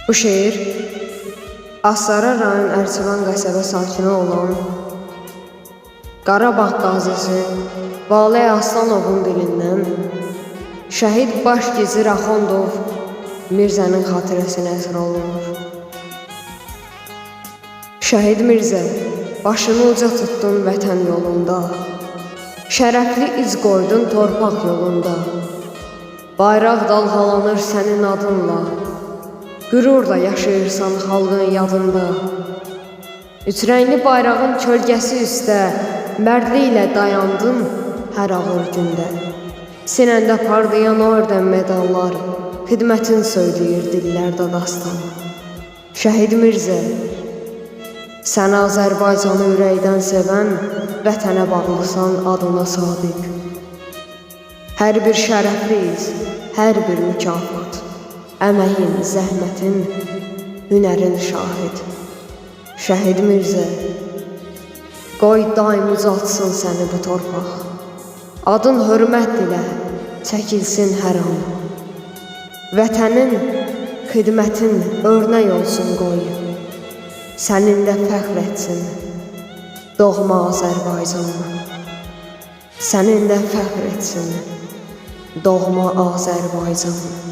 Bu şeir Astara rayon Ərçivan qəsəbə sakini olan Qarabağ qazisi Valeh Aslanovun dilindən şəhid Başgizir Axondov Mirzənin xatirəsinə əsr olunur. Şəhid Mirzə, başını uca tutdun vətən yolunda, şərəfli iz qoydun torpaq yolunda, bayraq dalğalanır sənin adınla, qürurla yaşayırsan xalqın yadında. Üçrəngli bayrağın kölgəsi üstə mərdliklə dayandın hər ağır gündə. Sinəndə parlayan orden medallar, xidmətin söyləyir dillərdə dastan. Şəhid Mirzə, sən Azərbaycanı ürəkdən sevən, vətənə bağlısan adına sadiq. Hər bir şərəfli iz, hər bir mükafat, əməyin, zəhmətin, hünərin şahid. Şəhid Mirzə, qoy daim uzatsın səni bu torpaq. Adın hörmət dilə, çəkilsin hər an. Vətənin, xidmətin örnək olsun qoy. Səninlə fəxr etsin doğma Azərbaycan. Səninlə fəxr etsin doğma Azərbaycan.